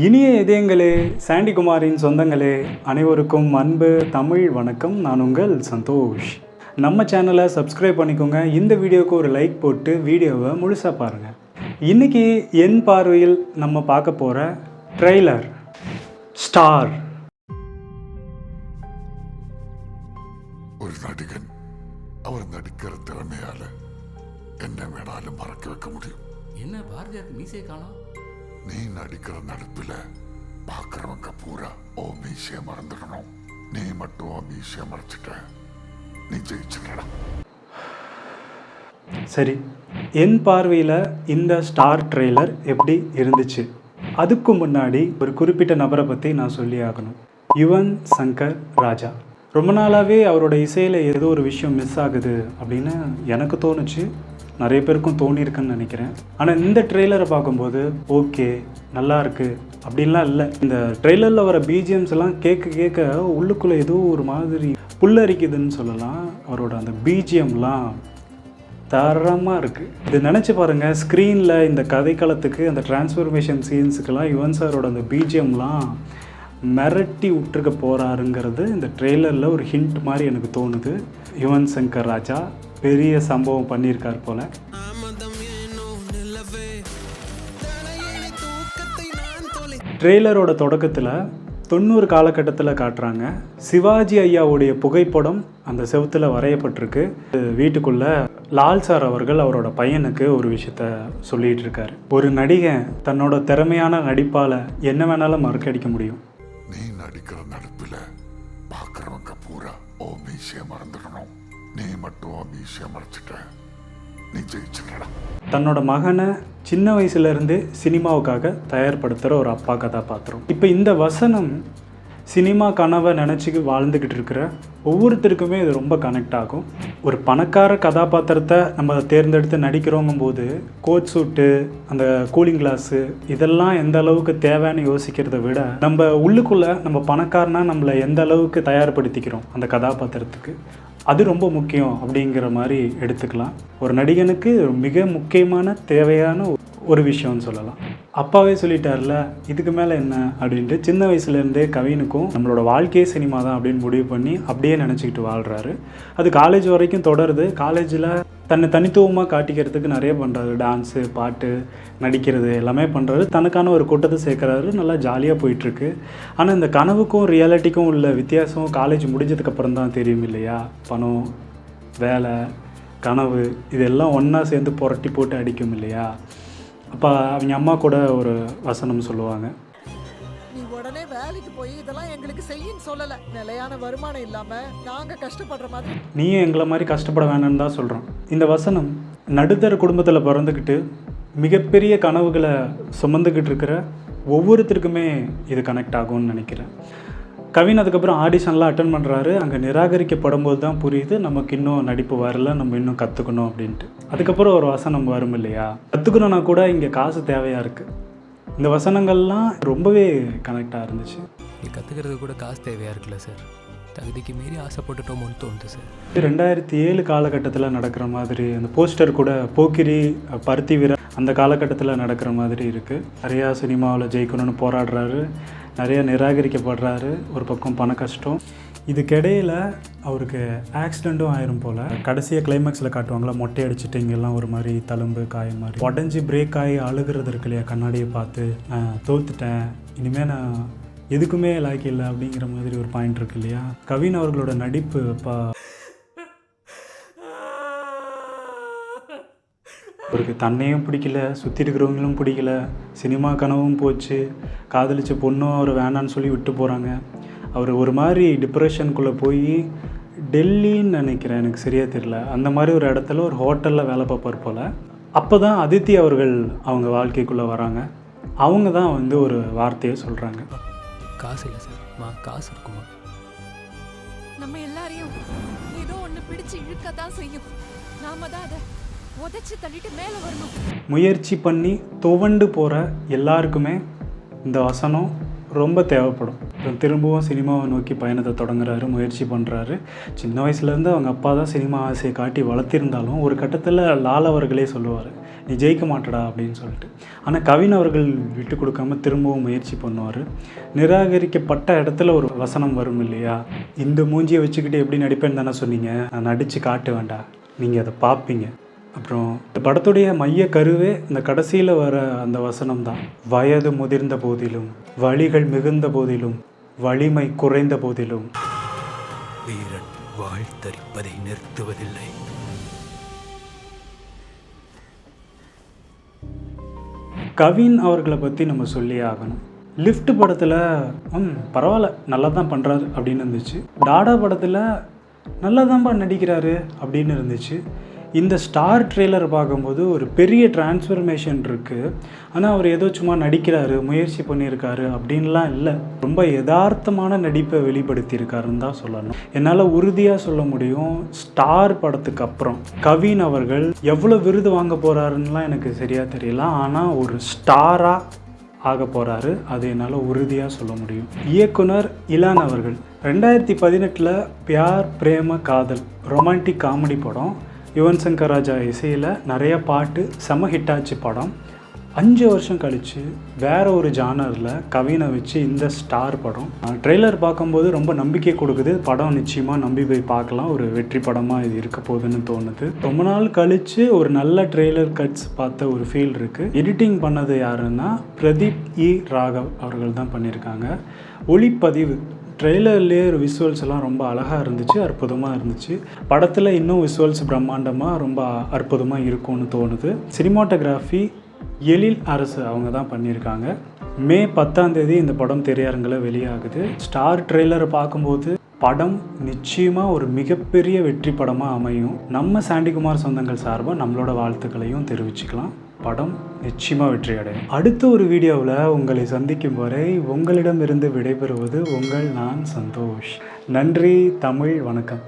இனிய இதயங்களே, சாண்டி குமாரின் சொந்தங்களே, அனைவருக்கும் அன்பு தமிழ் வணக்கம். நான் உங்கள் சந்தோஷ். நம்ம சேனலை சப்ஸ்கிரைப் பண்ணிக்கோங்க. இந்த வீடியோவுக்கு ஒரு லைக் போட்டு வீடியோவை முழுசாக பாருங்கள். இன்றைக்கி என் பார்வையில் நம்ம பார்க்க போகிற ட்ரெய்லர் ஸ்டார். ஒரு நடிகன் அவர் நடிக்கிற திறமையால என்ன வேணாலும் மறக்க வைக்க முடியும். என்ன பாரதியாருக்கு மீசையை காணோம்? நீ நடிக்கிற நடிப்புல பாக்குறவங்க பூரா ஓ மீசைய மறந்துடணும். நீ மட்டும் ஓ மீசைய மறைச்சிட்ட, நீ ஜெயிச்சுட்டா. சரி, என் பார்வையில் இந்த ஸ்டார் ட்ரெய்லர் எப்படி இருந்துச்சு? அதுக்கு முன்னாடி ஒரு குறிப்பிட்ட நபரை பற்றி நான் சொல்லி ஆகணும். யுவன் சங்கர் ராஜா. ரொம்ப நாளாகவே அவரோட இசையில் ஏதோ ஒரு விஷயம் மிஸ் ஆகுது அப்படின்னு எனக்கு தோணுச்சு, நிறைய பேருக்கும் தோணியிருக்குன்னு நினைக்கிறேன். ஆனால் இந்த ட்ரெய்லரை பார்க்கும்போது ஓகே, நல்லா இருக்குது அப்படின்லாம் இல்லை. இந்த ட்ரெய்லரில் வர பிஜிஎம்ஸ் எல்லாம் கேட்க உள்ளுக்குள்ளே ஏதோ ஒரு மாதிரி புல்லரிக்குதுன்னு சொல்லலாம். அவரோட அந்த பிஜிஎம்லாம் தரமாக இருக்குது. இது நினச்சி பாருங்கள், ஸ்க்ரீனில் இந்த கதைக்களத்துக்கு அந்த டிரான்ஸ்ஃபர்மேஷன் சீன்ஸுக்கெல்லாம் யுவன் சாரோட அந்த பிஜிஎம்லாம் மிரட்டி விட்டுருக்க போகிறாருங்கிறது இந்த ட்ரெய்லரில் ஒரு ஹிண்ட் மாதிரி எனக்கு தோணுது. யுவன் சங்கர் ராஜா பெரிய சம்பவம் பண்ணியிருக்கார் போல். ட்ரெய்லரோட தொடக்கத்தில் 90 காலகட்டத்தில் காட்டுறாங்க. சிவாஜி ஐயாவுடைய புகைப்படம் அந்த செவுத்தில் வரையப்பட்டிருக்கு. வீட்டுக்குள்ளே லால் சார் அவர்கள் அவரோட பையனுக்கு ஒரு விஷயத்த சொல்லிகிட்டு இருக்காரு. ஒரு நடிகன் தன்னோட திறமையான நடிப்பால் என்ன வேணாலும் மறக்கடிக்க முடியும். நீ நடிக்கிற நடிப்புல பாக்குறவங்க பூரா ஓ மீசைய மறந்துடணும். நீ மட்டும் ஓ மீசைய மறைச்சிட்ட, நீ ஜெயிச்சுட்டா. தன்னோட மகனை சின்ன வயசுலேருந்து சினிமாவுக்காக தயார்படுத்துகிற ஒரு அப்பா கதாபாத்திரம். இப்போ இந்த வசனம் சினிமா கனவை நினச்சி வாழ்ந்துக்கிட்டு இருக்கிற ஒவ்வொருத்தருக்குமே இது ரொம்ப கனெக்ட் ஆகும். ஒரு பணக்கார கதாபாத்திரத்தை நம்ம தேர்ந்தெடுத்து நடிக்கிறோங்கும் போது கோட் சூட்டு, அந்த கூலிங் கிளாஸு இதெல்லாம் எந்த அளவுக்கு தேவைன்னு யோசிக்கிறத விட நம்ம உள்ளுக்குள்ளே நம்ம பணக்காரனா நம்மளை எந்த அளவுக்கு தயார்படுத்திக்கிறோம் அந்த கதாபாத்திரத்துக்கு, அது ரொம்ப முக்கியம் அப்படிங்கிற மாதிரி எடுத்துக்கலாம். ஒரு நடிகனுக்கு மிக முக்கியமான தேவையான ஒரு விஷயம்னு சொல்லலாம். அப்பாவே சொல்லிட்டார்ல, இதுக்கு மேலே என்ன அப்படின்ட்டு சின்ன வயசுலேருந்தே கவினுக்கும் நம்மளோட வாழ்க்கையே சினிமா தான் அப்படின்னு முடிவு பண்ணி அப்படியே நினச்சிக்கிட்டு வாழ்கிறாரு. அது காலேஜ் வரைக்கும் தொடருது. காலேஜில் தன்னை தனித்துவமாக காட்டிக்கிறதுக்கு நிறைய பண்ணுறாரு. டான்ஸு, பாட்டு, நடிக்கிறது எல்லாமே பண்ணுறாரு. தனக்கான ஒரு கூட்டத்தை சேர்க்குறாரு. நல்லா ஜாலியாக போயிட்டுருக்கு. ஆனால் இந்த கனவுக்கும் ரியாலிட்டிக்கும் உள்ள வித்தியாசம் காலேஜ் முடிஞ்சதுக்கப்புறம் தான் தெரியும் இல்லையா? பணம், வேலை, கனவு இதெல்லாம் ஒன்றா சேர்ந்து புரட்டி போட்டு அடிக்கும் இல்லையா? அப்போ அவங்க அம்மா கூட ஒரு வசனம் சொல்லுவாங்க. நீ உடனே வேலைக்கு போய் இதெல்லாம் எங்களுக்கு செய்யின்னு சொல்லலை. நிலையான வருமானம் இல்லாமல் நாங்கள் கஷ்டப்படுற மாதிரி நீயும் எங்களை மாதிரி கஷ்டப்பட வேணும்னு தான் சொல்கிறோம். இந்த வசனம் நடுத்தர குடும்பத்தில் பிறந்துக்கிட்டு மிகப்பெரிய கனவுகளை சுமந்துக்கிட்டு இருக்கிற ஒவ்வொருத்தருக்குமே இது கனெக்ட் ஆகும்னு நினைக்கிறேன். கவின் அதுக்கப்புறம் ஆடிஷன்லாம் அட்டன் பண்ணுறாரு. அங்கே நிராகரிக்கப்படும் போது தான் புரியுது நமக்கு இன்னும் நடிப்பு வரல, நம்ம இன்னும் கற்றுக்கணும் அப்படின்ட்டு. அதுக்கப்புறம் ஒரு வசனம் வரும் இல்லையா, கற்றுக்கணுன்னா கூட இங்கே காசு தேவையாக இருக்குது. இந்த வசனங்கள்லாம் ரொம்பவே கனெக்டாக இருந்துச்சு. கற்றுக்கிறது கூட காசு தேவையாக இருக்குல்ல சார், தகுதிக்கு மீறி ஆசைப்பட்டுட்டோமோன்னு தோணுது சார். 2007 காலகட்டத்தில் நடக்கிற மாதிரி அந்த போஸ்டர் கூட போக்கிரி, பருத்தி வீரர் அந்த காலகட்டத்தில் நடக்கிற மாதிரி இருக்குது. நிறையா சினிமாவில் ஜெயிக்கணும்னு போராடுறாரு, நிறைய நிராகரிக்கப்படுறாரு. ஒரு பக்கம் பண கஷ்டம். இதுக்கிடையில் அவருக்கு ஆக்சிடெண்ட்டும் ஆயிரும் போல். கடைசியாக கிளைமேக்ஸில் காட்டுவாங்களா, மொட்டை அடிச்சுட்டு இங்கெல்லாம் ஒரு மாதிரி தழும்பு காயம் மாதிரி உடஞ்சி பிரேக் ஆகி அழுகிறது இருக்கு இல்லையா, கண்ணாடியை பார்த்து தோத்துட்டேன், இனிமேல் நான் எதுக்குமே லாய்க்கு இல்லை அப்படிங்கிற மாதிரி ஒரு பாயிண்ட் இருக்கு இல்லையா. கவின் அவர்களோட நடிப்பு அவருக்கு தன்னையும் பிடிக்கல, சுற்றி இருக்கிறவங்களும் பிடிக்கல, சினிமா கனவும் போச்சு, காதலிச்ச பொண்ணும் அவர் வேணான்னு சொல்லி விட்டு போகிறாங்க. அவர் ஒரு மாதிரி டிப்ரெஷனுக்குள்ளே போய் டெல்லின்னு நினைக்கிறேன், எனக்கு சரியாக தெரியல, அந்த மாதிரி ஒரு இடத்துல ஒரு ஹோட்டலில் வேலை பார்ப்பார் போல். அப்போ தான் அதித்தி அவர்கள் அவங்க வாழ்க்கைக்குள்ளே வராங்க. அவங்க தான் வந்து ஒரு வார்த்தையை சொல்கிறாங்க. காசு இல்லை சார், காசு இருக்குமா? நம்ம எல்லாரையும் ஏதோ ஒன்று பிடிச்சு இழுக்க தான் செய்யும். நாம தான் அதை உதைச்சு தள்ளிட்டு மேலே வரணும். முயற்சி பண்ணி துவண்டு போகிற எல்லாருக்குமே இந்த வசனம் ரொம்ப தேவைப்படும். திரும்பவும் சினிமாவை நோக்கி பயணத்தை தொடங்குறாரு, முயற்சி பண்ணுறாரு. சின்ன வயசுலேருந்து அவங்க அப்பா தான் சினிமா ஆசையை காட்டி வளர்த்திருந்தாலும் ஒரு கட்டத்தில் லால் அவர்களே சொல்லுவார், நீ ஜெயிக்க மாட்டடா அப்படின்னு சொல்லிட்டு. ஆனால் கவின் அவர்கள் விட்டு கொடுக்காம திரும்பவும் முயற்சி பண்ணுவார். நிராகரிக்கப்பட்ட இடத்துல ஒரு வசனம் வரும் இல்லையா, இந்த மூஞ்சியை வச்சுக்கிட்டு எப்படி நடிப்பேன்னு தானே சொன்னீங்க, நான் நடித்து காட்ட வேண்டாம், நீங்கள் அதை பார்ப்பீங்க. அப்புறம் இந்த படத்துடைய மைய கருவே இந்த கடைசியில் வர அந்த வசனம் தான். வயது முதிர்ந்த போதிலும், வலிகள் மிகுந்த போதிலும், வலிமை குறைந்த போதிலும் வீரன் வாழ்த்தரிப்பதை நிறுத்துவதில்லை. கவின் அவர்களை பற்றி நம்ம சொல்லியே ஆகணும். லிஃப்ட் படத்தில் பரவாயில்ல நல்லா தான் பண்ணுறாரு அப்படின்னு இருந்துச்சு. டாடா படத்தில் நல்லா தான்ப்பா நடிக்கிறாரு அப்படின்னு இருந்துச்சு. இந்த ஸ்டார் ட்ரெய்லர் பார்க்கும்போது ஒரு பெரிய டிரான்ஸ்ஃபர்மேஷன் இருக்குது. ஆனால் அவர் ஏதோ சும்மா நடிக்கிறாரு, முயற்சி பண்ணியிருக்காரு அப்படின்லாம் இல்லை. ரொம்ப யதார்த்தமான நடிப்பை வெளிப்படுத்தியிருக்காருன்னு தான் சொல்லணும். என்னால் உறுதியாக சொல்ல முடியும், ஸ்டார் படத்துக்கு அப்புறம் கவின் அவர்கள் எவ்வளோ விருது வாங்க போகிறாருன்னெலாம் எனக்கு சரியாக தெரியல. ஆனால் ஒரு ஸ்டாராக ஆக போகிறாரு, அது என்னால் உறுதியாக சொல்ல முடியும். இயக்குனர் இலான் அவர்கள் 2018 பியார் பிரேம காதல் ரொமான்டிக் காமெடி படம், யுவன் சங்கர் ராஜா இசையில் நிறைய பாட்டு, செம ஹிட்டாச்சு படம். 5 வருஷம் கழித்து வேறு ஒரு ஜானரில் கவினை வச்சு இந்த ஸ்டார் படம். ட்ரெய்லர் பார்க்கும்போது ரொம்ப நம்பிக்கை கொடுக்குது. படம் நிச்சயமாக நம்பி போய் பார்க்கலாம், ஒரு வெற்றி படமாக இது இருக்க போகுதுன்னு தோணுது. ரொம்ப நாள் கழித்து ஒரு நல்ல ட்ரெய்லர் கட்ஸ் பார்த்த ஒரு ஃபீல் இருக்குது. எடிட்டிங் பண்ணது யாருன்னா பிரதீப் ராகவ் அவர்கள் தான் பண்ணியிருக்காங்க. ஒளிப்பதிவு ட்ரெய்லர்லேயே ஒரு விசுவல்ஸ் எல்லாம் ரொம்ப அழகாக இருந்துச்சு, அற்புதமாக இருந்துச்சு. படத்தில் இன்னும் விசுவல்ஸ் பிரம்மாண்டமாக ரொம்ப அற்புதமாக இருக்கும்னு தோணுது. சினிமாட்டோகிராஃபி எழில் அரசு அவங்க தான் பண்ணியிருக்காங்க. மே 10 இந்த படம் திரையரங்கில் வெளியாகுது. ஸ்டார் ட்ரெய்லரை பார்க்கும்போது படம் நிச்சயமாக ஒரு மிகப்பெரிய வெற்றி படமாக அமையும். நம்ம சாண்டிகுமார் சொந்தங்கள் சார்பாக நம்மளோட வாழ்த்துக்களையும் தெரிவிச்சுக்கலாம். படம் நிச்சயமாக வெற்றி அடையும். அடுத்த ஒரு வீடியோவில் உங்களை சந்திக்கும் வரை உங்களிடமிருந்து விடைபெறுவது உங்கள் நான் சந்தோஷ். நன்றி. தமிழ் வணக்கம்.